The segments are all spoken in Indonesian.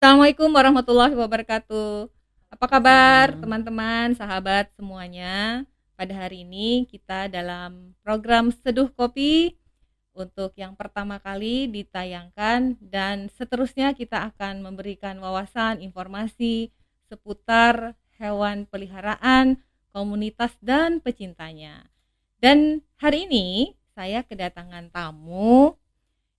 Assalamualaikum warahmatullahi wabarakatuh. Apa kabar Salam. teman-teman, sahabat semuanya? Pada hari ini kita dalam program Seduh Kopi untuk yang pertama kali ditayangkan dan seterusnya kita akan memberikan wawasan informasi seputar hewan peliharaan, komunitas dan pecintanya. Dan hari ini saya kedatangan tamu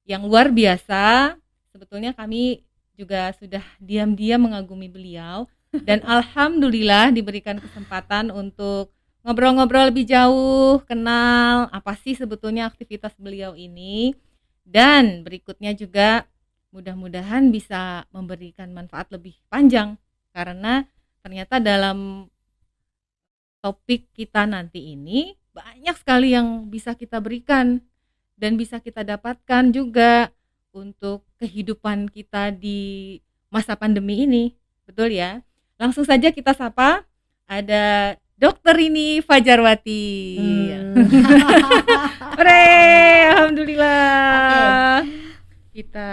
yang luar biasa. Sebetulnya kami juga sudah diam-diam mengagumi beliau dan alhamdulillah diberikan kesempatan untuk ngobrol-ngobrol lebih jauh, kenal apa sih sebetulnya aktivitas beliau ini, dan berikutnya juga mudah-mudahan bisa memberikan manfaat lebih panjang karena ternyata dalam topik kita nanti ini banyak sekali yang bisa kita berikan dan bisa kita dapatkan juga untuk kehidupan kita di masa pandemi ini. Betul ya? Langsung saja kita sapa, ada Dokter ini Fajarwati. Hore, alhamdulillah. Oke. Kita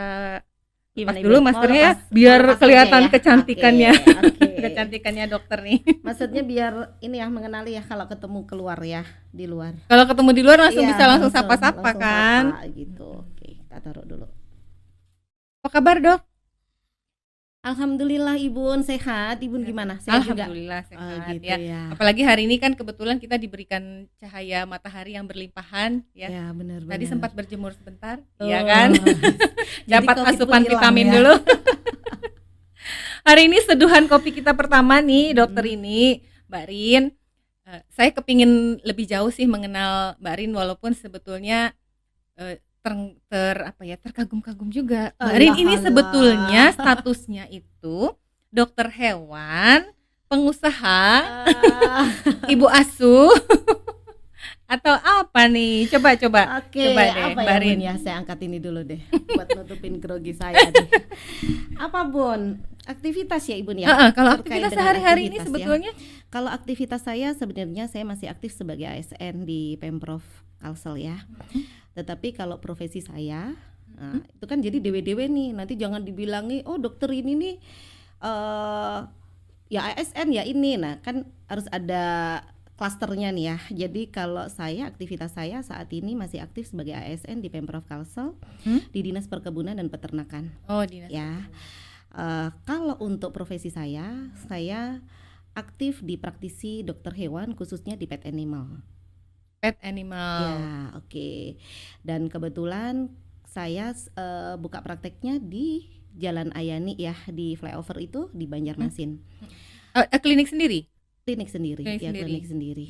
Gimana lepas Ibu? dulu Mau maskernya ya, lepas biar mau lepas kelihatan aja ya? kecantikannya. Oke. Kecantikannya dokter nih. Maksudnya biar ini ya mengenali ya kalau ketemu keluar ya di luar. Kalau ketemu di luar langsung Iya, bisa langsung sapa-sapa langsung kan. sapa gitu. Oke, kita taruh dulu. Apa kabar, Dok? Alhamdulillah Ibun sehat. Ibun gimana? Sehat juga? Alhamdulillah sehat Gitu ya. ya. Apalagi hari ini kan kebetulan kita diberikan cahaya matahari yang berlimpahan ya. Ya, benar. Tadi sempat berjemur sebentar, Oh. ya kan? Jadi Dapat COVID asupan pun hilang vitamin ya. dulu. Hari ini seduhan kopi kita pertama nih, dokter ini, Mbak Rin. Saya kepingin lebih jauh sih mengenal Mbak Rin walaupun sebetulnya terkagum-kagum juga. Mbak Rin ini Alah. sebetulnya statusnya itu dokter hewan, pengusaha, ibu asuh, atau apa nih? Coba Oke, coba deh, apa Mbak ya Rin. Bun ya? Saya angkat ini dulu deh buat nutupin grogi saya nih. Apa Bun? Aktivitas ya Ibu ya? Kalau Terkait aktivitas dengan sehari-hari ini aktivitas ya. sebetulnya Kalau aktivitas saya sebenarnya saya masih aktif sebagai ASN di Pemprov Kalsel ya. Tetapi kalau profesi saya, itu kan jadi dewe-dewe nih. Nanti jangan dibilangi, oh dokter ini nih ya ASN ya ini. Nah kan harus ada klasternya nih ya. Jadi kalau saya aktivitas saya saat ini masih aktif sebagai ASN di Pemprov Kalsel di Dinas Perkebunan dan Peternakan. oh dinas. Ya. Kalau untuk profesi saya aktif di praktisi dokter hewan khususnya di pet animal. Pet animal. Ya, oke. Dan kebetulan saya buka prakteknya di Jalan Ayani ya, di flyover itu di Banjarmasin. Klinik sendiri. Klinik sendiri, Klinik ya sendiri. klinik sendiri.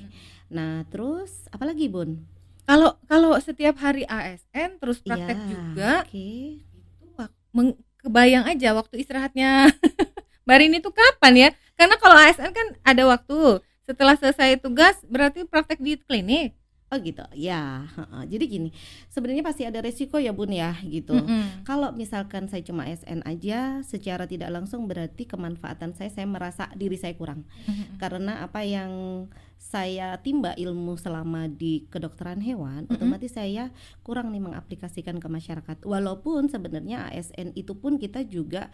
Nah, terus apalagi Bun? Kalau setiap hari ASN terus praktek Ya, juga, oke. itu kebayang aja waktu istirahatnya Mbak Rini itu kapan ya? Karena kalau ASN kan ada waktu setelah selesai tugas berarti praktek di klinik. Oh gitu, ya. Jadi gini, sebenarnya pasti ada resiko ya Bun ya gitu. Kalau misalkan saya cuma ASN aja, secara tidak langsung berarti kemanfaatan saya merasa diri saya kurang. Karena apa yang saya timba ilmu selama di kedokteran hewan, otomatis saya kurang nih mengaplikasikan ke masyarakat. Walaupun sebenarnya ASN itu pun kita juga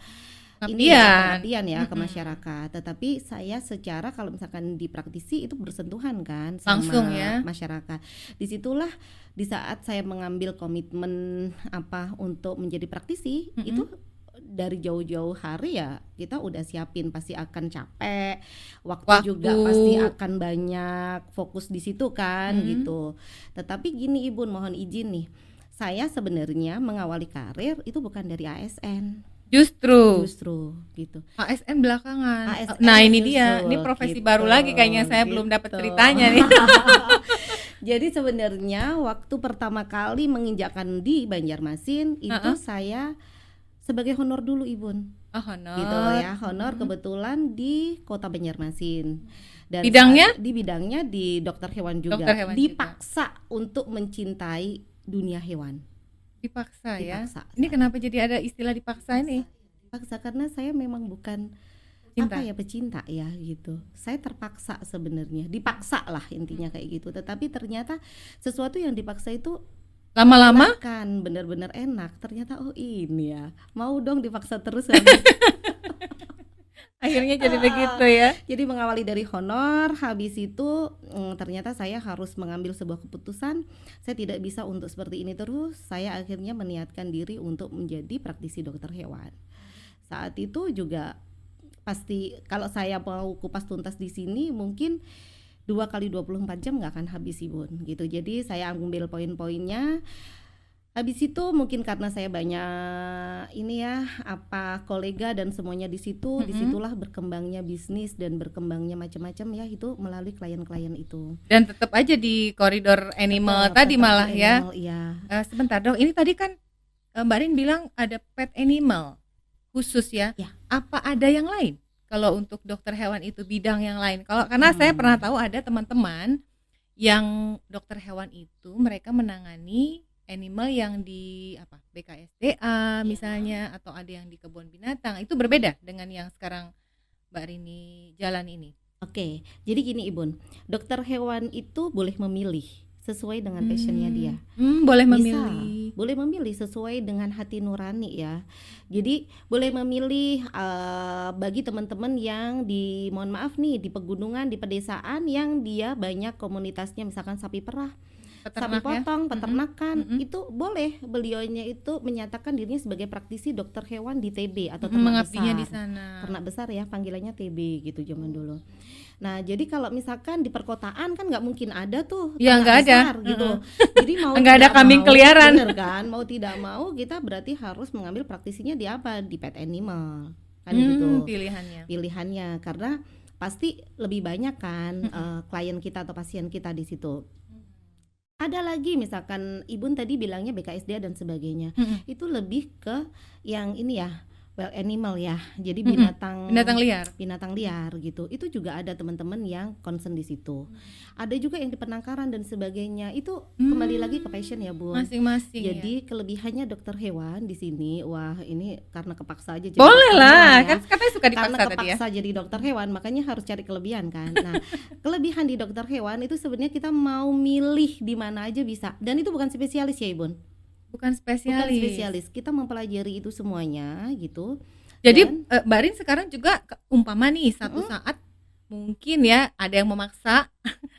ini ya, pengabdian ya ke masyarakat. Tetapi saya secara kalau misalkan di praktisi itu bersentuhan kan sama Langsung ya. masyarakat. Disitulah di saat saya mengambil komitmen apa untuk menjadi praktisi, itu dari jauh-jauh hari ya kita udah siapin pasti akan capek, waktu juga pasti akan banyak fokus di situ kan gitu. Tetapi gini Ibu, mohon izin nih, saya sebenarnya mengawali karir itu bukan dari ASN. Justru gitu. ASN belakangan. ASN Nah ini justru, dia, ini profesi gitu, baru lagi kayaknya saya belum dapat ceritanya nih. Jadi sebenarnya waktu pertama kali menginjakkan di Banjarmasin itu saya sebagai honor dulu Ibun. Oh, honor. Gitu ya, honor kebetulan di Kota Banjarmasin. Dan bidangnya? Di bidangnya di dokter hewan juga. Dokter hewan dipaksa juga untuk mencintai dunia hewan. Dipaksa ya. Ini kenapa jadi ada istilah dipaksa ini? Dipaksa karena saya memang bukan pecinta ya gitu. Saya terpaksa sebenarnya, dipaksa lah intinya kayak gitu. Tetapi ternyata sesuatu yang dipaksa itu lama-lama kan benar-benar enak. Ternyata oh ini ya, mau dong dipaksa terus. Akhirnya jadi begitu ya. Jadi mengawali dari honor, habis itu ternyata saya harus mengambil sebuah keputusan. Saya tidak bisa untuk seperti ini terus. Saya akhirnya meniatkan diri untuk menjadi praktisi dokter hewan. Saat itu juga pasti kalau saya mau kupas tuntas di sini mungkin 2 kali 24 jam nggak akan habis Ibun gitu. Jadi saya ambil poin-poinnya. Habis itu mungkin karena saya banyak ini ya kolega dan semuanya di situ, disitulah berkembangnya bisnis dan berkembangnya macam-macam ya, itu melalui klien-klien itu. Dan tetap aja di koridor animal tadi malah animal, ya. Iya. Sebentar dong, ini tadi kan Mbak Rin bilang ada pet animal khusus ya. Apa ada yang lain? Kalau untuk dokter hewan itu bidang yang lain. Karena saya pernah tahu ada teman-teman yang dokter hewan itu mereka menangani animal yang di BKSDA misalnya, atau ada yang di kebun binatang. Itu berbeda dengan yang sekarang Mbak Rini jalan ini. Oke, jadi gini Ibun, dokter hewan itu boleh memilih sesuai dengan passionnya dia. Boleh memilih sesuai dengan hati nurani ya. Jadi boleh memilih bagi teman-teman yang mohon maaf nih, di pegunungan, di pedesaan yang dia banyak komunitasnya, misalkan sapi perah, sapi potong, peternakan, itu boleh beliaunya itu menyatakan dirinya sebagai praktisi dokter hewan di TB atau ternak besar. Di sana. Ternak besar ya, panggilannya TB gitu zaman dulu. Nah, jadi kalau misalkan di perkotaan kan nggak mungkin ada tuh ya, nggak ada gitu. Jadi mau nggak ada kambing keliaran, bener kan? Mau tidak mau kita berarti harus mengambil praktisinya di di pet animal kan gitu. Pilihannya karena pasti lebih banyak kan klien kita atau pasien kita di situ. Ada lagi misalkan Ibun tadi bilangnya BKSDA dan sebagainya, itu lebih ke yang ini ya, wild animal ya, jadi binatang liar gitu. Itu juga ada teman-teman yang concern di situ. Ada juga yang di penangkaran dan sebagainya. Itu kembali lagi ke passion ya Bu. Masing-masing. Jadi kelebihannya dokter hewan di sini, wah ini karena kepaksa aja. Boleh lah, kan katanya suka dipaksa karena tadi ya. Kepaksa jadi dokter hewan, makanya harus cari kelebihan kan. Nah, kelebihan di dokter hewan itu sebenarnya kita mau milih di mana aja bisa. Dan itu bukan spesialis ya Ibun. Bukan spesialis. Kita mempelajari itu semuanya gitu. Jadi Mbak Rin sekarang juga umpama nih satu saat mungkin ya ada yang memaksa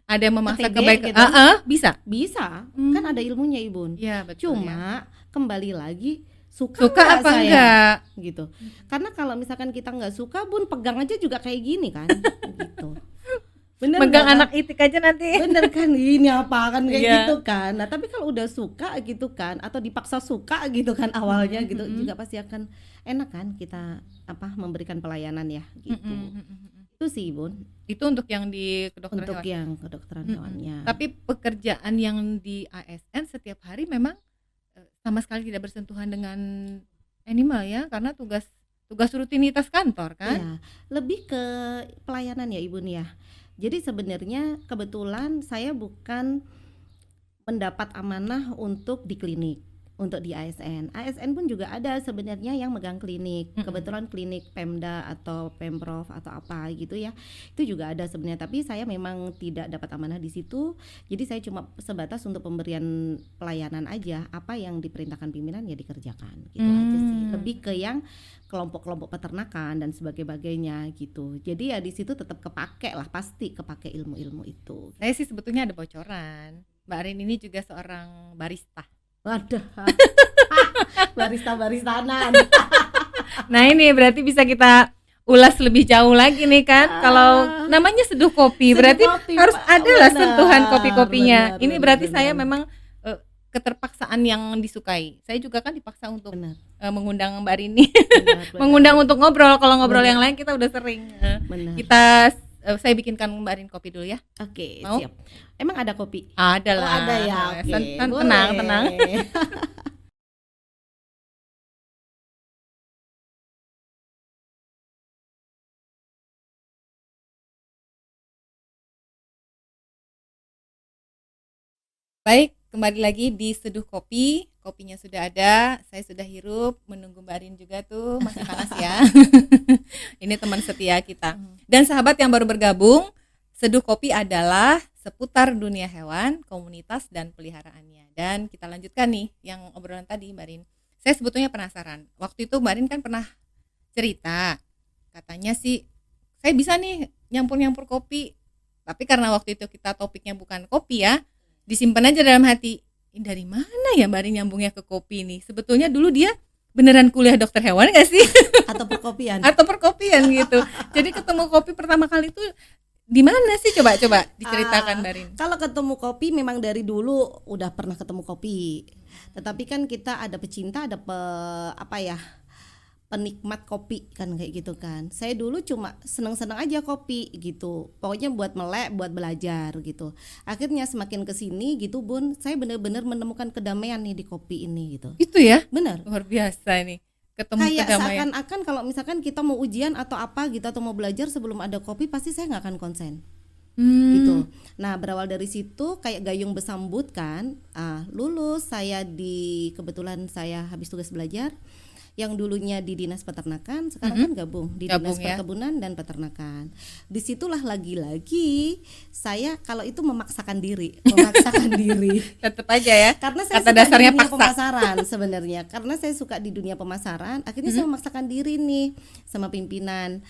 kebaikan gitu. Bisa. Kan ada ilmunya Ibun. Ya, betul. Cuma kembali lagi suka apa saya? Enggak gitu. Karena kalau misalkan kita nggak suka Bun, pegang aja juga kayak gini kan gitu. Bener, megang anak itik aja nanti. Bener kan, ini apa kan kayak gitu kan. Nah tapi kalau udah suka gitu kan, atau dipaksa suka gitu kan awalnya gitu, juga pasti akan enak kan kita memberikan pelayanan ya gitu. Itu sih Bun. Itu untuk yang di kedokteran untuk hewan. Yang kedokteran hewannya. Tapi pekerjaan yang di ASN setiap hari memang sama sekali tidak bersentuhan dengan animal ya, karena tugas rutinitas kantor kan. Ya, lebih ke pelayanan ya Ibu nih ya. Jadi sebenarnya kebetulan saya bukan mendapat amanah untuk di klinik, untuk di ASN. ASN pun juga ada sebenarnya yang megang klinik. Kebetulan klinik Pemda atau Pemprov atau apa gitu ya. Itu juga ada sebenarnya, tapi saya memang tidak dapat amanah di situ. Jadi saya cuma sebatas untuk pemberian pelayanan aja, apa yang diperintahkan pimpinan ya dikerjakan gitu aja sih. Lebih ke yang kelompok-kelompok peternakan dan sebagainya gitu. Jadi ya di situ tetap pasti kepake ilmu-ilmu itu. Saya sih sebetulnya ada bocoran. Mbak Rin ini juga seorang barista. Waduh. Barista-baristanan. Nah, ini berarti bisa kita ulas lebih jauh lagi nih kan. Kalau namanya seduh kopi, berarti harus adalah sentuhan kopi-kopinya. Ini berarti saya memang keterpaksaan yang disukai. Saya juga kan dipaksa untuk mengundang Mbak Rini. Mengundang untuk ngobrol. Kalau ngobrol yang lain kita udah sering. Saya bikinkan Mbak Rin kopi dulu ya. Oke, siap. Emang ada kopi? Ada lah. Ada ya. Okay. Tenang. Baik, kembali lagi di Seduh Kopi. Kopinya sudah ada, saya sudah hirup, menunggu Mbak Rin juga tuh, masih panas ya. Ini teman setia kita. Dan sahabat yang baru bergabung, Seduh Kopi adalah seputar dunia hewan, komunitas dan peliharaannya. Dan kita lanjutkan nih yang obrolan tadi Mbak Rin. Saya sebetulnya penasaran. Waktu itu Mbak Rin kan pernah cerita, katanya sih saya bisa nih nyampur kopi. Tapi karena waktu itu kita topiknya bukan kopi ya, disimpan aja dalam hati. Ini dari mana ya Mbak Rin nyambungnya ke kopi nih? Sebetulnya dulu dia beneran kuliah dokter hewan gak sih? Atau perkopian? Atau perkopian gitu. Jadi ketemu kopi pertama kali itu di mana sih? Coba diceritakan Mbak Rin. Kalau ketemu kopi memang dari dulu udah pernah ketemu kopi. Tetapi kan kita ada pecinta, ada penikmat kopi kan kayak gitu kan. Saya dulu cuma seneng-seneng aja kopi gitu. Pokoknya buat melek, buat belajar gitu. Akhirnya semakin kesini gitu Bun, saya benar-benar menemukan kedamaian nih di kopi ini gitu. Itu ya? Benar. Luar biasa nih. Ketemu kayak kedamaian. Seakan-akan kalau misalkan kita mau ujian atau apa gitu atau mau belajar sebelum ada kopi pasti saya nggak akan konsen. Gitu. Nah berawal dari situ kayak gayung bersambut kan. Lulus kebetulan saya habis tugas belajar. Yang dulunya di dinas peternakan sekarang kan gabung di dinas perkebunan dan peternakan. Disitulah lagi-lagi saya kalau itu memaksakan diri tetap aja ya, karena saya kata suka dasarnya di dunia paksa. Pemasaran sebenarnya karena saya suka di dunia pemasaran. Akhirnya saya memaksakan diri nih sama pimpinan,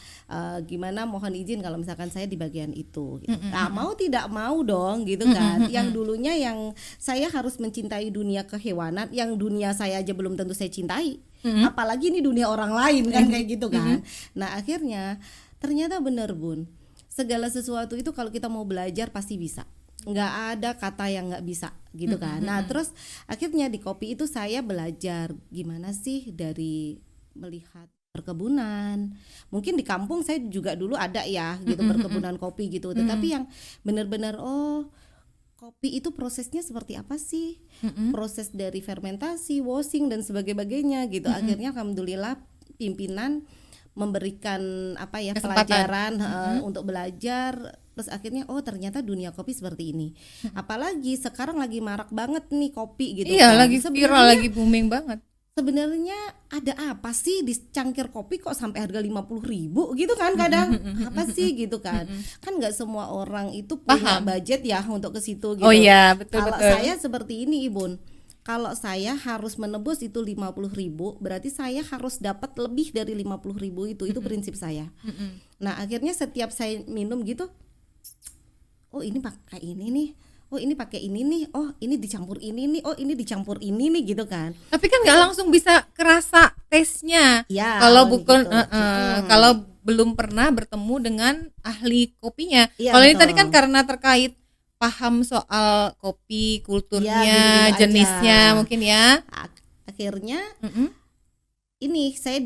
gimana mohon izin kalau misalkan saya di bagian itu gitu. Mau tidak mau dong gitu kan. Yang dulunya yang saya harus mencintai dunia kehewanan, yang dunia saya aja belum tentu saya cintai, apalagi ini dunia orang lain kan kayak gitu kan. Nah akhirnya ternyata bener Bun, segala sesuatu itu kalau kita mau belajar pasti bisa, nggak ada kata yang nggak bisa gitu kan. Nah terus akhirnya di kopi itu saya belajar gimana sih dari melihat perkebunan. Mungkin di kampung saya juga dulu ada ya gitu perkebunan kopi gitu, tetapi yang benar-benar kopi itu prosesnya seperti apa sih? Proses dari fermentasi, washing dan sebagainya gitu. Akhirnya alhamdulillah pimpinan memberikan kesempatan. Pelajaran untuk belajar. Terus akhirnya ternyata dunia kopi seperti ini. Apalagi sekarang lagi marak banget nih kopi gitu. Iya, kan. lagi viral, lagi booming banget. Sebenarnya ada apa sih di cangkir kopi kok sampai harga 50.000 gitu kan kadang. Apa sih gitu kan. Kan nggak semua orang itu punya budget ya untuk ke situ gitu. Oh iya, betul. Kalau saya seperti ini Ibun, kalau saya harus menebus itu 50.000, berarti saya harus dapat lebih dari 50.000 itu prinsip saya. Nah akhirnya setiap saya minum gitu, ini pakai ini nih, ini pakai ini nih, ini dicampur ini nih, ini dicampur ini nih gitu kan. Tapi kan nggak langsung bisa kerasa taste-nya ya, kalau bukan gitu. Kalau belum pernah bertemu dengan ahli kopinya. Ya, kalau ini tadi kan karena terkait paham soal kopi, kulturnya, jenisnya aja. Mungkin ya. Akhirnya ini saya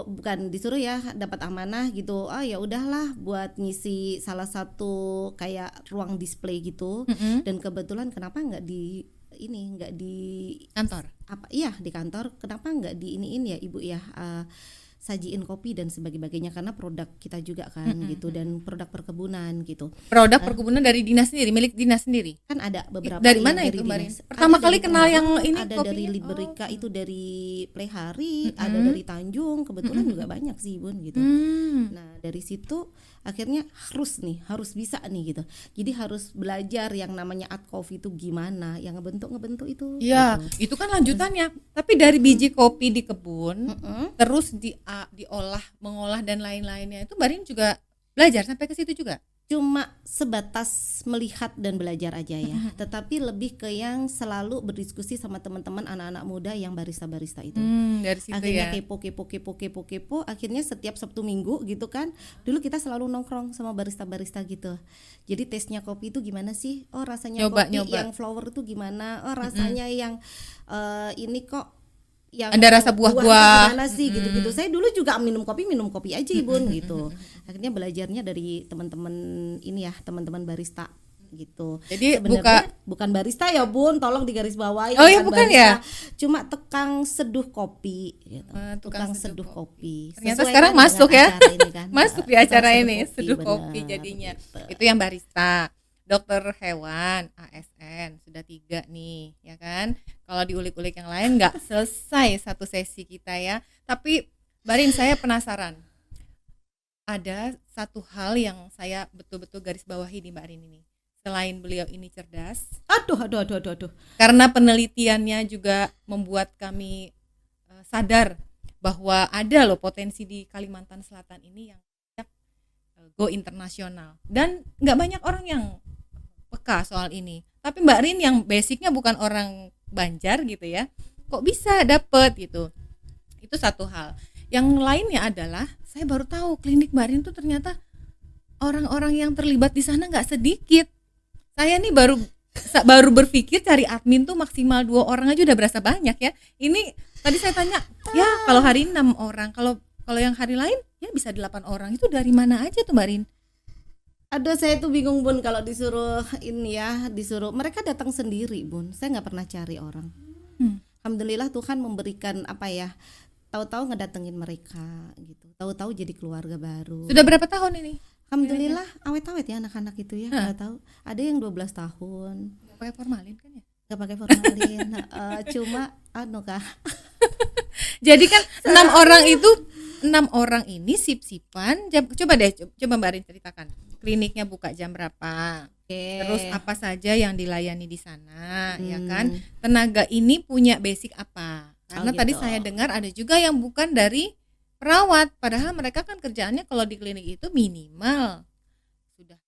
bukan disuruh ya, dapat amanah gitu. Ya udahlah buat ngisi salah satu kayak ruang display gitu. Dan kebetulan kenapa nggak di kantor? Di kantor. Kenapa nggak di iniin ya Ibu ya, sajiin kopi dan sebagainya, karena produk kita juga kan gitu, dan produk perkebunan gitu. Produk perkebunan dari dinas sendiri, milik dinas sendiri. Kan ada beberapa. Dari mana itu Mbak? Pertama kali kenal yang ini ada kopinya? Dari Liberica, itu dari Plehari, ada dari Tanjung, kebetulan juga banyak sih Bun gitu. Nah dari situ akhirnya harus bisa nih gitu. Jadi harus belajar yang namanya art coffee itu gimana, yang ngebentuk itu. Iya, gitu. Itu kan lanjutannya. Tapi dari biji kopi di kebun, terus diolah, mengolah dan lain-lainnya itu Mbak Rin juga belajar sampai ke situ juga? Cuma sebatas melihat dan belajar aja ya. Tetapi lebih ke yang selalu berdiskusi sama teman-teman anak-anak muda yang barista-barista itu. Dari situ akhirnya ya. kepo. Akhirnya setiap Sabtu Minggu gitu kan, dulu kita selalu nongkrong sama barista-barista gitu. Jadi taste-nya kopi itu gimana sih? Rasanya nyoba. Yang flower itu gimana? Rasanya yang ini kok yang ada rasa buah-buah gimana sih gitu-gitu. Saya dulu juga minum kopi aja Bun gitu. Akhirnya belajarnya dari teman-teman ini ya, teman-teman barista gitu. Jadi bukan barista ya Bun, tolong digarisbawahi. Oh iya, bukan barista, ya. Cuma tukang seduh kopi gitu. Tukang seduh kopi. Ternyata sekarang masuk ya. Kan. Masuk di acara ini seduh kopi jadinya. Gitu. Itu yang barista. Dokter hewan, ASN, sudah 3 nih, ya kan? Kalau diulik-ulik yang lain nggak selesai satu sesi kita ya. Tapi Mbak Rin, saya penasaran. Ada satu hal yang saya betul-betul garis bawahi di Mbak Rin ini. Selain beliau ini cerdas. Aduh. Karena penelitiannya juga membuat kami sadar bahwa ada loh potensi di Kalimantan Selatan ini yang go internasional, dan nggak banyak orang yang peka soal ini. Tapi Mbak Rin yang basicnya bukan orang Banjar gitu ya, kok bisa dapet gitu. Itu satu hal. Yang lainnya adalah saya baru tahu klinik Mbak Rin tuh ternyata orang-orang yang terlibat di sana nggak sedikit. Saya nih baru berpikir cari admin tuh maksimal 2 orang aja udah berasa banyak ya. Ini tadi saya tanya, ya kalau hari ini 6 orang, kalau yang hari lain ya bisa 8 orang. Itu dari mana aja tuh Mbak Rin? Aduh, saya tuh bingung Bun kalau disuruh ini ya, disuruh mereka datang sendiri Bun. Saya nggak pernah cari orang. Alhamdulillah Tuhan memberikan apa ya, tahu-tahu ngedatengin mereka gitu. Tahu-tahu jadi keluarga baru. Sudah berapa tahun ini? Alhamdulillah awet-awet ya anak-anak itu ya. Nggak tahu. Ada yang 12 tahun. Nggak pakai formalin kan ya? Nggak pakai formalin. Cuma Kak. Jadi kan 6 orang ini sip-sipan. Coba Mbak Rin ceritakan. Kliniknya buka jam berapa? Terus apa saja yang dilayani di sana, ya kan? Tenaga ini punya basic apa? Karena tadi saya dengar ada juga yang bukan dari perawat, padahal mereka kan kerjaannya kalau di klinik itu minimal sudah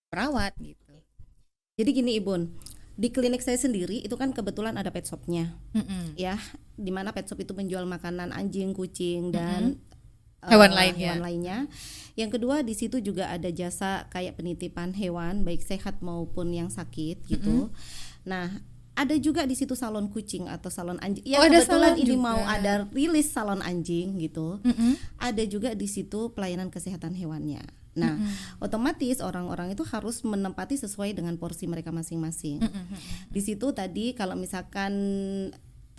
perawat gitu. Jadi gini Ibun, di klinik saya sendiri itu kan kebetulan ada pet shopnya, ya, dimana pet shop itu menjual makanan anjing, kucing dan hewan lainnya. Yang kedua di situ juga ada jasa kayak penitipan hewan baik sehat maupun yang sakit gitu. Nah, ada juga di situ salon kucing atau salon anjing. Ya kebetulan ini juga mau ada rilis salon anjing gitu. Ada juga di situ pelayanan kesehatan hewannya. Nah, otomatis orang-orang itu harus menempati sesuai dengan porsi mereka masing-masing. Di situ tadi kalau misalkan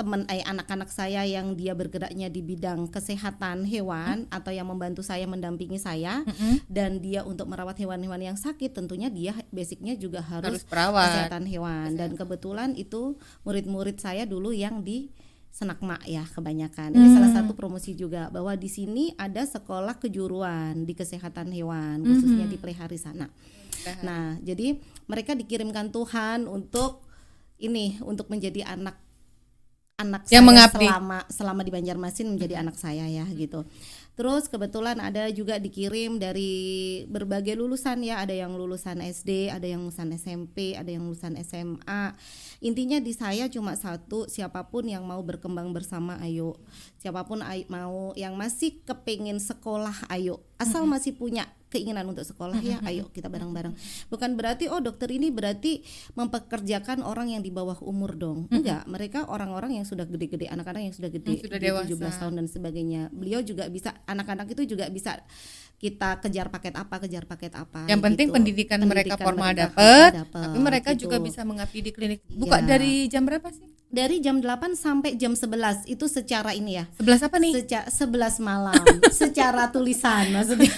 anak-anak saya yang dia bergeraknya di bidang kesehatan hewan atau yang membantu saya mendampingi saya dan dia untuk merawat hewan-hewan yang sakit, tentunya dia basicnya juga harus perawat kesehatan hewan. Dan kebetulan itu murid-murid saya dulu yang di Senakma ya kebanyakan. Ini salah satu promosi juga bahwa di sini ada sekolah kejuruan di kesehatan hewan khususnya di Plehari sana. Nah, jadi mereka dikirimkan Tuhan untuk menjadi anak yang saya mengabdi selama di Banjarmasin menjadi anak saya ya gitu. Terus kebetulan ada juga dikirim dari berbagai lulusan ya, ada yang lulusan SD, ada yang lulusan SMP, ada yang lulusan SMA. Intinya di saya cuma satu, siapapun yang mau berkembang bersama ayo. Siapapun mau yang masih kepingin sekolah ayo. Asal masih punya keinginan untuk sekolah ya ayo kita bareng-bareng. Bukan berarti dokter ini berarti mempekerjakan orang yang di bawah umur dong. Enggak, mereka orang-orang yang sudah gede-gede, anak-anak yang sudah gede, sudah 17 tahun dan sebagainya. Beliau juga bisa, anak-anak itu juga bisa kita kejar paket apa. Yang penting gitu. pendidikan mereka formal dapat, tapi mereka gitu. juga bisa mengabdi di klinik. Buka dari jam berapa sih? Dari jam 8 sampai jam 11 itu secara ini ya. 11 apa nih? 11 malam secara tulisan maksudnya.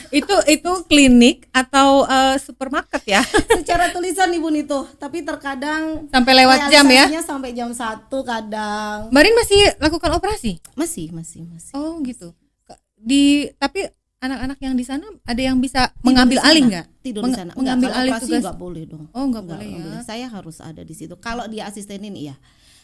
Itu klinik atau supermarket ya? Secara tulisan Ibu itu, tapi terkadang sampai lewat jam ya? Sampai jam 1 kadang. Marin masih lakukan operasi? Masih. Oh gitu. Tapi anak-anak yang di sana ada yang bisa mengambil alih nggak? Tidur di sana. Mengambil alih tugas nggak boleh dong. Oh nggak boleh ya. Saya harus ada di situ. Kalau dia asistenin iya.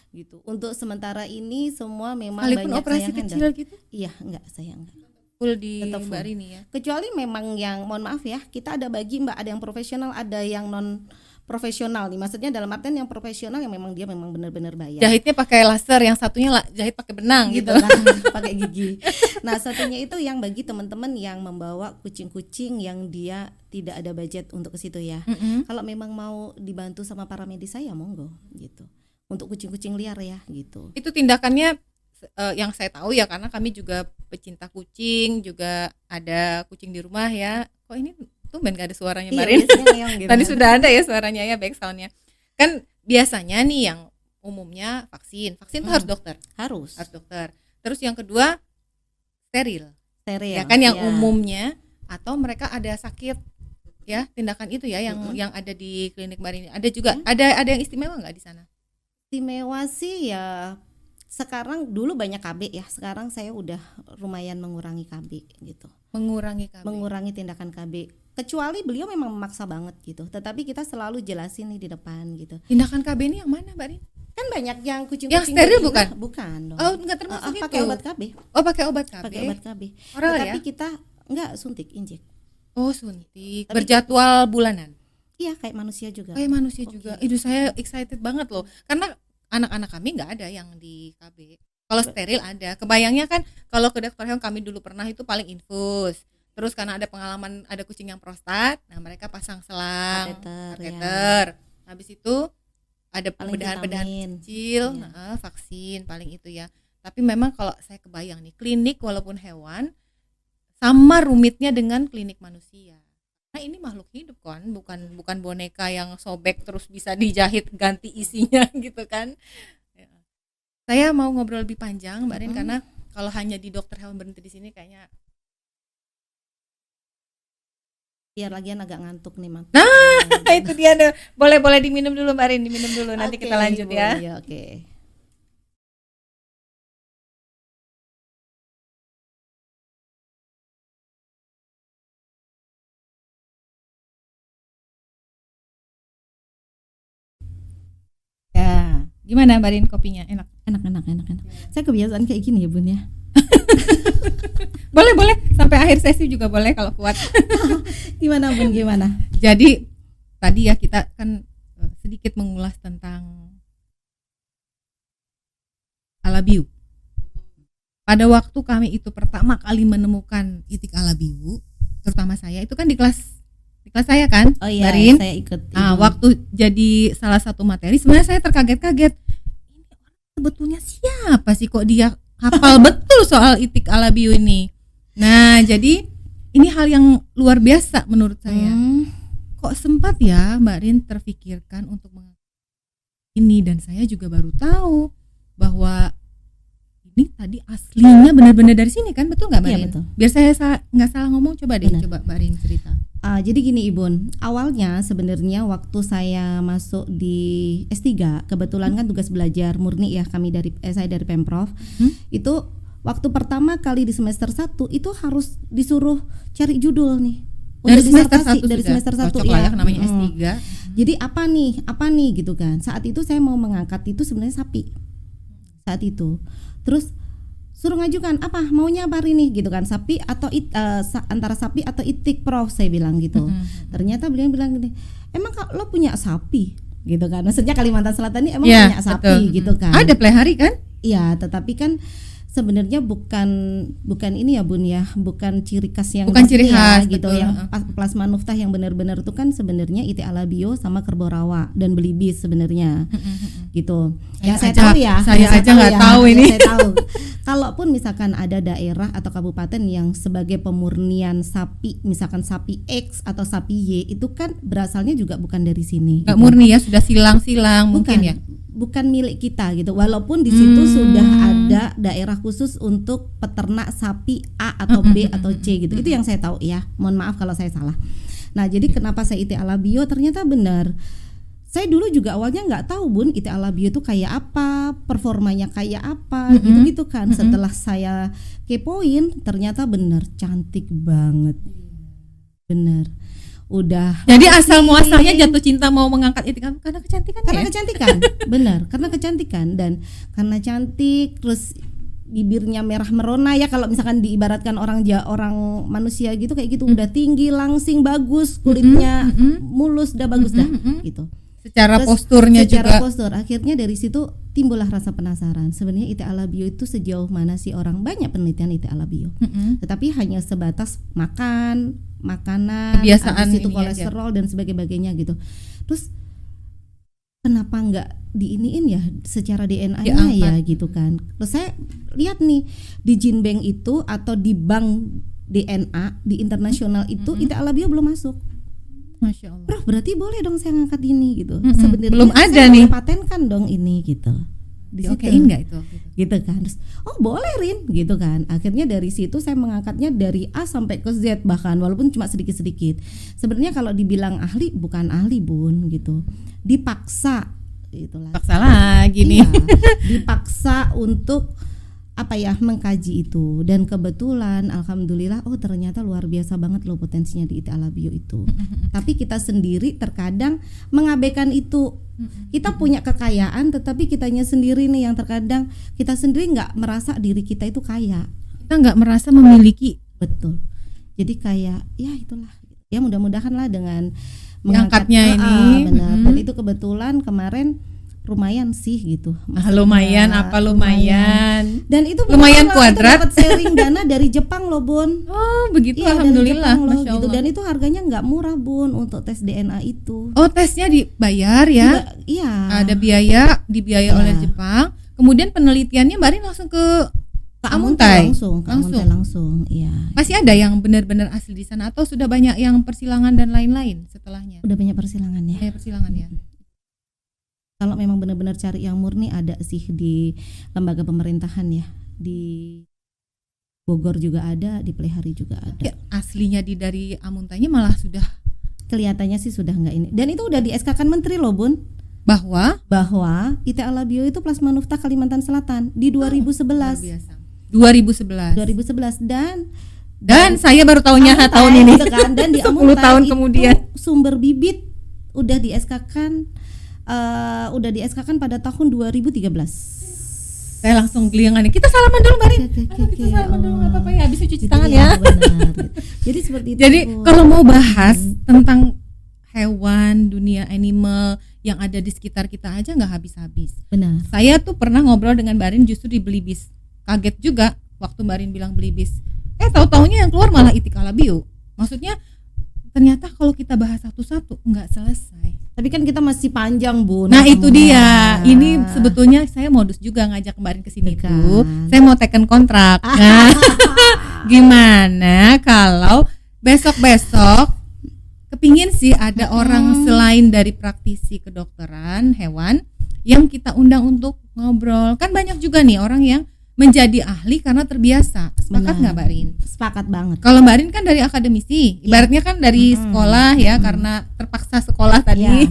Gitu. Untuk sementara ini semua memang sekalipun banyak operasi kecil gitu? Iya, saya enggak. Full di Tetap full. Mbak Rini ya. Kecuali memang yang mohon maaf ya, kita ada bagi Mbak, ada yang profesional, ada yang non profesional nih. Maksudnya dalam artian yang profesional yang memang dia memang benar-benar bayar. Jahitnya pakai laser, yang satunya jahit pakai benang gitu kan, pakai gigi. Nah, satunya itu yang bagi teman-teman yang membawa kucing-kucing yang dia tidak ada budget untuk ke situ ya. Kalau memang mau dibantu sama para medis saya monggo gitu. Untuk kucing-kucing liar ya gitu. Itu tindakannya yang saya tahu ya, karena kami juga pecinta kucing, juga ada kucing di rumah ya. Kok ini tumben gak ada suaranya Marin? Gitu. Tadi sudah ada ya suaranya ya, back soundnya. Kan biasanya nih yang umumnya vaksin itu harus dokter. Harus dokter. Terus yang kedua steril. Ya kan yang umumnya, atau mereka ada sakit ya, tindakan itu ya yang ada di klinik Marin. Ada juga ada yang istimewa nggak di sana? Istimewa sih ya, sekarang dulu banyak KB ya, sekarang saya udah lumayan mengurangi KB gitu. Mengurangi tindakan KB. Kecuali beliau memang memaksa banget gitu, tetapi kita selalu jelasin nih di depan gitu. Tindakan KB ini yang mana Mbak Rin? Kan banyak yang kucing-kucing yang steril bukan? Bukan dong. Oh enggak termasuk itu. Pakai obat KB. Oh pakai obat KB. Pakai obat KB. Oral tapi ya? kita enggak suntik, injek. Oh, suntik. Tapi Berjadwal bulanan. iya kayak manusia juga. Kayak manusia Oke. juga. Itu saya excited banget loh. Karena anak-anak kami nggak ada yang di KB. Kalau steril ada. Kebayangnya kan kalau ke dokter hewan kami dulu pernah itu paling infus. Terus karena ada pengalaman ada kucing yang prostat, nah mereka pasang selang, Kateter, kateter. Habis itu ada Paling pembedahan-pembedahan vitamin. kecil, Iya. vaksin paling itu ya. Tapi memang kalau saya kebayang nih, klinik walaupun hewan sama rumitnya dengan klinik manusia. Nah, ini makhluk hidup kan, bukan boneka yang sobek terus bisa dijahit ganti isinya gitu kan. Ya. Saya mau ngobrol lebih panjang Mbak Rin karena kalau hanya di dokter hewan berhenti di sini kayaknya Biar lagian agak ngantuk nih, Mam. itu dia deh. Boleh diminum dulu Mbak Rin, diminum dulu nanti Oke, kita lanjut Ibu. ya. Iya, oke. Ya, gimana Mbak Rin kopinya? Enak. Enak. Saya kebiasaan kayak gini ya, Bun ya. Boleh sampai akhir sesi juga boleh kalau kuat. Gimana, Bun? Gimana? Jadi tadi ya kita kan sedikit mengulas tentang Alabiu. Pada waktu kami itu pertama kali menemukan itik Alabiu, terutama saya itu kan di kelas saya kan, Oh iya, Mbak Rin. saya ikut. Nah, Ibu. waktu jadi salah satu materi sebenarnya saya terkaget-kaget. Ini orang sebetulnya siapa sih kok dia hafal betul soal itik Alabiu ini. Nah, jadi ini hal yang luar biasa menurut saya. Kok sempat ya Mbak Rin terfikirkan untuk ini, dan saya juga baru tahu bahwa ini tadi aslinya benar-benar dari sini kan, betul nggak Mbak Iya, Rin? betul. Biar saya nggak salah ngomong, coba deh, Benar. coba Mbak Rin cerita. Jadi gini Ibun, awalnya sebenarnya waktu saya masuk di S3, kebetulan kan tugas belajar murni ya kami saya dari Pemprov. Itu waktu pertama kali di semester 1 itu harus disuruh cari judul nih. Dari semester disertasi, 1 dari sudah semester 1 cocok lah ya namanya S3. Jadi apa nih gitu kan. Saat itu saya mau mengangkat itu sebenarnya sapi. Saat itu. Terus suruh ngajukan apa maunya apa hari ini gitu kan, sapi atau antara sapi atau itik Prof, saya bilang gitu. Ternyata beliau bilang gini, emang lo punya sapi gitu kan, maksudnya Kalimantan Selatan ini emang Ya, punya sapi betul. gitu kan. Ada pelihari kan? Iya, tetapi kan sebenarnya bukan ini ya Bun ya, bukan ciri khas yang Bukan ciri resmi ya, khas, gitu. betul. Yang plasma nuftah yang benar-benar itu kan sebenarnya itik Alabio sama kerbau rawa dan belibis sebenarnya gitu. Yang saya tahu ya, saya yang aja nggak tahu yang ini. saya tahu. Kalaupun misalkan ada daerah atau kabupaten yang sebagai pemurnian sapi, misalkan sapi X atau sapi Y, itu kan berasalnya juga bukan dari sini. Nggak gitu. murni ya, sudah silang-silang mungkin ya. Bukan milik kita gitu. Walaupun di situ sudah ada daerah khusus untuk peternak sapi A atau B atau C gitu. Itu yang saya tahu ya. Mohon maaf kalau saya salah. Nah, jadi kenapa saya itik Alabio ternyata benar. Saya dulu juga awalnya nggak tahu Bun, itik Alabio itu kayak apa, performanya kayak apa, gitu-gitu kan. Setelah saya kepoin, ternyata benar cantik banget. Benar. Udah. Jadi asal muasalnya jatuh cinta mau mengangkat itik karena kecantikan Karena ya? kecantikan, benar. Karena kecantikan dan karena cantik, terus bibirnya merah merona ya, kalau misalkan diibaratkan orang manusia gitu kayak gitu, udah tinggi, langsing, bagus, kulitnya mulus, udah bagus dah gitu. Secara Terus posturnya secara juga. postur, akhirnya dari situ timbullah rasa penasaran. Sebenarnya itik Alabio itu sejauh mana sih orang, banyak penelitian itik Alabio. Tetapi hanya sebatas makanan, Kebiasaan habis itu ini kolesterol dan sebagainya gitu. Terus kenapa nggak diiniin ya secara DNA-nya ya gitu kan. Terus saya lihat nih di Genbank itu atau di bank DNA di internasional itu itik Alabio belum masuk. Masya Allah. Prof, berarti boleh dong saya ngangkat ini gitu. Sebenarnya Belum ada saya nih. patenkan dong ini gitu. Di situ. Okein nggak itu? Gitu kan. Terus, oh boleh Rin gitu kan. Akhirnya dari situ saya mengangkatnya dari A sampai ke Z, bahkan walaupun cuma sedikit-sedikit. Sebenarnya kalau dibilang ahli, bukan ahli Bun gitu. Dipaksa itulah. Paksa lagi nih. Iya, dipaksa untuk mengkaji itu, dan kebetulan alhamdulillah ternyata luar biasa banget loh potensinya di itik Alabio itu. Tapi kita sendiri terkadang mengabaikan itu. Kita punya kekayaan tetapi kitanya sendiri nih yang terkadang kita sendiri nggak merasa diri kita itu kaya. Kita nggak merasa memiliki. Betul. Jadi kayak ya itulah gitu. Ya mudah-mudahan lah dengan Angkatnya ini. Benar. Dan itu kebetulan kemarin lumayan sih gitu. Lumayan apa lumayan. Dan itu lumayan kuadrat. Dapat sharing dana dari Jepang loh Bun. Oh begitu, iya, alhamdulillah. Loh, Masya Allah. Gitu. Dan itu harganya nggak murah Bun untuk tes DNA itu. Oh tesnya dibayar ya? Iya. Ada dibiayai oleh Jepang. Kemudian penelitiannya Mbak Rin langsung ke Amuntai langsung. Iya. Masih ada yang benar-benar asli di sana atau sudah banyak yang persilangan dan lain-lain setelahnya? Udah banyak persilangan ya. Banyak persilangan ya. Kalau memang benar-benar cari yang murni ada sih di lembaga pemerintahan ya, di Bogor juga ada, di Pelihari juga ada. Ya, aslinya dari Amuntainya malah sudah kelihatannya sih sudah enggak ini. Dan itu udah di SK-kan Menteri loh Bun. Bahwa IT Ala Bio itu plasma Nufta Kalimantan Selatan di 2011. Luar biasa. 2011 dan saya baru tahunya tahun ini gitu kan. Dan di 10 Amuntai tahun kemudian sumber bibit udah di SK-kan pada tahun 2013. Saya langsung gelingan nih. Kita salaman dulu Mbak Rin. Kita salaman dulu enggak apa-apa ya. Habis cuci tangan ya. Benar. Jadi seperti itu. Jadi kalau mau bahas tentang hewan, dunia animal yang ada di sekitar kita aja nggak habis-habis. Benar. Saya tuh pernah ngobrol dengan Mbak Rin justru di Belibis. Kaget juga waktu Mbak Rin bilang Belibis. Tahu-taunya yang keluar malah IT Ala Bio. Maksudnya ternyata kalau kita bahas satu-satu nggak selesai. Tapi kan kita masih panjang Bun. Nah itu dia. Ini sebetulnya saya modus juga ngajak Mbak Rin kesini tuh. Saya mau teken kontrak. Nah, gimana kalau besok-besok kepingin sih ada orang selain dari praktisi kedokteran hewan yang kita undang untuk ngobrol. Kan banyak juga nih orang yang menjadi ahli karena terbiasa. Sepakat nggak Mbak Rin? Sepakat banget. Kalau Mbak Rin kan dari akademisi, ibaratnya kan dari sekolah ya, karena terpaksa sekolah tadi. Ya.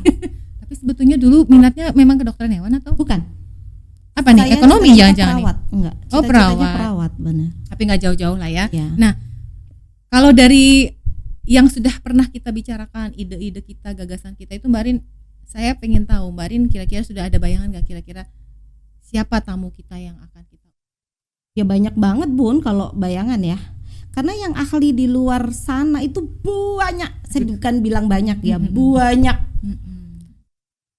Tapi sebetulnya dulu minatnya memang kedokteran hewan atau bukan? Apa nih? Ekonomi jangan-jangan? Perawat, enggak. Perawat, benar. Tapi nggak jauh-jauh lah ya. Ya. Nah, kalau dari yang sudah pernah kita bicarakan, ide-ide kita, gagasan kita itu Mbak Rin, saya pengen tahu Mbak Rin kira-kira sudah ada bayangan nggak kira-kira siapa tamu kita yang akan kita? Ya banyak banget Bun kalau bayangan ya. Karena yang ahli di luar sana itu banyak. Saya bukan bilang banyak ya, banyak.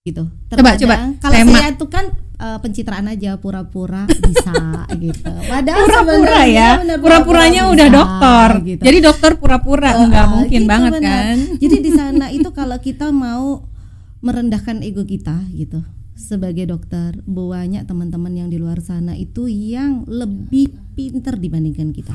Gitu. Coba kalau saya itu kan pencitraan aja, pura-pura bisa gitu. Padahal pura-pura ya. Pura-puranya udah dokter. Gitu. Jadi dokter pura-pura enggak mungkin gitu, banget bener. Kan. Jadi di sana itu kalau kita mau merendahkan ego kita gitu. Sebagai dokter, banyak teman-teman yang di luar sana itu yang lebih pintar dibandingkan kita.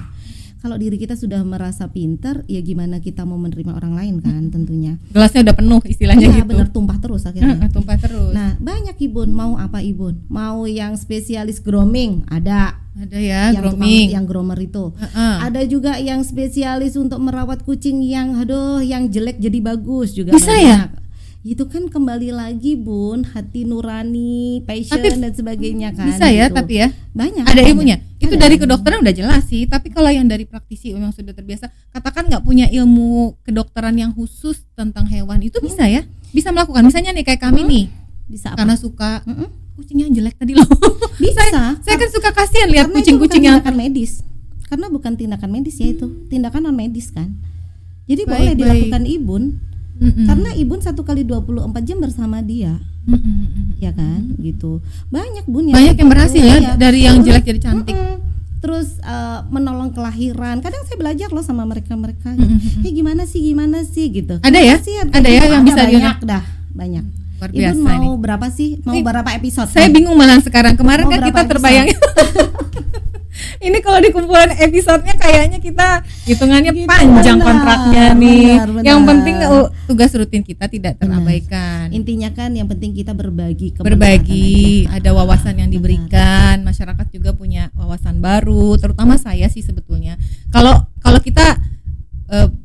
Kalau diri kita sudah merasa pintar, ya gimana kita mau menerima orang lain kan tentunya. Gelasnya udah penuh istilahnya gitu. Benar, tumpah terus akhirnya. Tumpah terus. Nah, banyak Ibun, mau apa Ibun? Mau yang spesialis grooming, ada ya yang grooming, yang groomer itu. Ada juga yang spesialis untuk merawat kucing yang yang jelek jadi bagus juga. Bisa banyak. Ya? Itu kan kembali lagi Bun, hati nurani, passion dan sebagainya kan. Bisa ya gitu. Tapi ya banyak ada ilmunya. Itu dari kedokteran udah jelas sih. Tapi kalau yang dari praktisi memang sudah terbiasa, katakan nggak punya ilmu kedokteran yang khusus tentang hewan, itu bisa ya, bisa melakukan. Misalnya nih kayak kami nih, bisa apa? Karena suka kucingnya yang jelek tadi loh. Bisa. saya kan suka kasihan lihat kucing-kucing yang tindakan medis. Karena bukan tindakan medis ya itu, tindakan non medis kan. Jadi boleh dilakukan Ibun. Karena Ibun 1x24 jam bersama dia, ya kan, gitu. Banyak Bun banyak yang berhasil ya, dari yang jelek jadi cantik. Terus menolong kelahiran. Kadang saya belajar loh sama mereka. Gimana sih gitu. Ada ya? Ada ya yang bisa banyak. Luar biasa. Ibun mau nih. Berapa sih? Mau berapa episode? Saya bingung malah sekarang. Kemarin kan kita terbayang. Ini kalau di kumpulan episodenya kayaknya kita hitungannya gitu, panjang kontraknya nih. Benar. Yang penting tugas rutin kita tidak terabaikan. Intinya kan yang penting kita berbagi, ada wawasan yang diberikan. Masyarakat juga punya wawasan baru, terutama saya sih sebetulnya. Kalau kita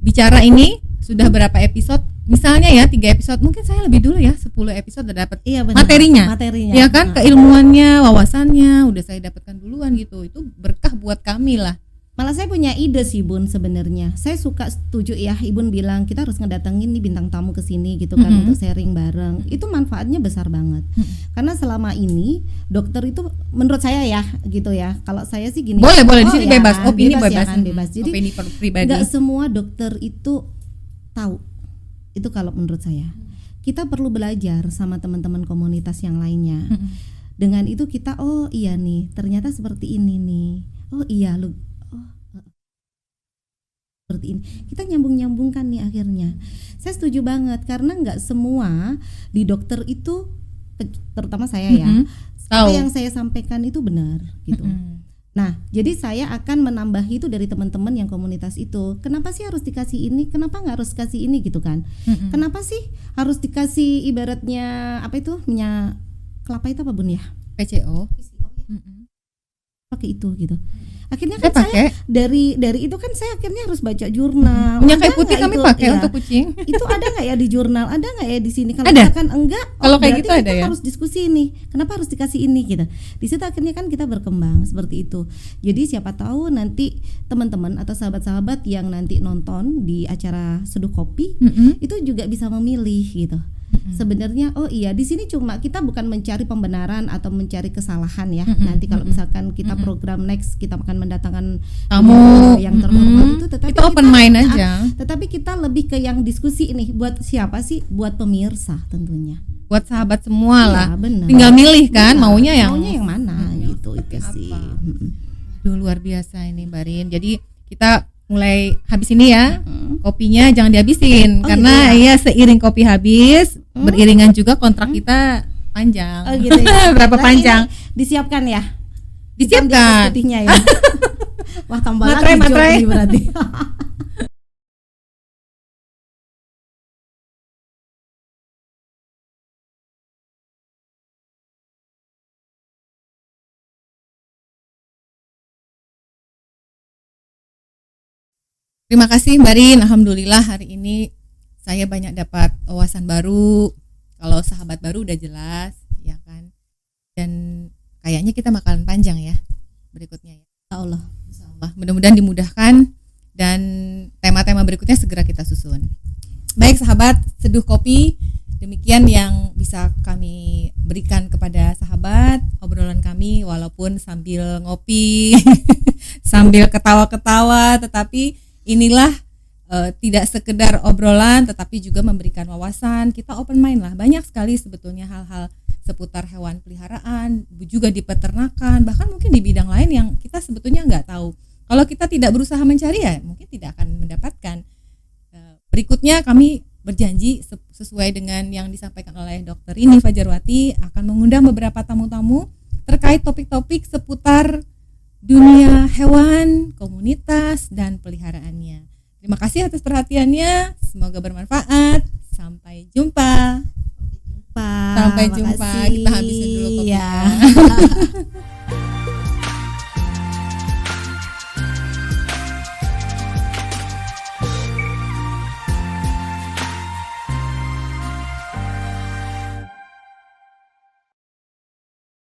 bicara ini sudah berapa episode? Misalnya ya 3 episode, mungkin saya lebih dulu ya 10 episode udah dapat materinya. Ya kan, keilmuannya, wawasannya udah saya dapatkan duluan gitu. Itu berkah buat kami lah. Malah saya punya ide sih Bun sebenarnya. Saya suka setuju ya Ibun bilang kita harus ngedatengin nih bintang tamu ke sini gitu kan untuk sharing bareng. Itu manfaatnya besar banget. Karena selama ini dokter itu menurut saya ya gitu ya. Kalau saya sih gini. Boleh di sini bebas, opini bebas. Ya kan, bebas. Jadi opini pribadi. Enggak semua dokter itu tahu. Itu kalau menurut saya. Kita perlu belajar sama teman-teman komunitas yang lainnya. Dengan itu kita, oh iya nih, ternyata seperti ini nih. Oh iya lu, oh seperti ini. Kita nyambung-nyambungkan nih akhirnya. Saya setuju banget karena nggak semua di dokter itu, terutama saya ya, apa yang saya sampaikan itu benar gitu. Nah, jadi saya akan menambahi itu dari teman-teman yang komunitas itu. Kenapa sih harus dikasih ini? Kenapa nggak harus kasih ini gitu kan? Kenapa sih harus dikasih ibaratnya apa itu minyak kelapa itu apa bun ya? PCO. Pakai itu gitu. Akhirnya kan saya dari itu kan saya akhirnya harus baca jurnal. Minyak kayu putih kami pakai untuk kucing. Itu ada nggak ya di jurnal? Ada nggak ya di sini? Kalau misalkan enggak, kalau kayak gitu ada ya. Harus diskusi ini. Kenapa harus dikasih ini gitu? Di situ akhirnya kan kita berkembang seperti itu. Jadi siapa tahu nanti teman-teman atau sahabat-sahabat yang nanti nonton di acara Seduh Kopi itu juga bisa memilih gitu. Sebenarnya oh iya di sini cuma kita bukan mencari pembenaran atau mencari kesalahan ya. Nanti kalau misalkan kita program next kita akan mendatangkan tamu yang terhormat itu, tetapi kita open mind aja. Tetapi kita lebih ke yang diskusi ini buat siapa sih? Buat pemirsa tentunya. Buat sahabat semua lah. Bener. Tinggal milih kan maunya yang mana gitu itu sih. Duh, luar biasa ini Mbak Rin. Jadi kita mulai habis ini ya, kopinya jangan dihabisin karena ya seiring kopi habis, beriringan juga kontrak kita panjang. Oh gitu ya. Berapa panjang? Disiapkan ya. Disiapkan. Ya. Wah tambah materai, lagi job nih berarti. Terima kasih Mbak Rin, alhamdulillah hari ini saya banyak dapat wawasan baru. Kalau sahabat baru udah jelas, ya kan. Dan kayaknya kita bakalan panjang ya berikutnya ya. Allah. Mudah-mudahan dimudahkan dan tema-tema berikutnya segera kita susun. Baik sahabat Seduh Kopi, demikian yang bisa kami berikan kepada sahabat obrolan kami walaupun sambil ngopi, sambil ketawa-ketawa, tetapi inilah tidak sekedar obrolan tetapi juga memberikan wawasan. Kita open mind lah, banyak sekali sebetulnya hal-hal seputar hewan peliharaan, juga di peternakan, bahkan mungkin di bidang lain yang kita sebetulnya nggak tahu. Kalau kita tidak berusaha mencari ya mungkin tidak akan mendapatkan. Berikutnya kami berjanji sesuai dengan yang disampaikan oleh Dr. Rini Fajarwati akan mengundang beberapa tamu-tamu terkait topik-topik seputar dunia hewan, komunitas, dan peliharaannya. Terima kasih atas perhatiannya, semoga bermanfaat. Sampai jumpa. Sampai jumpa. Kita habisin dulu kopinya.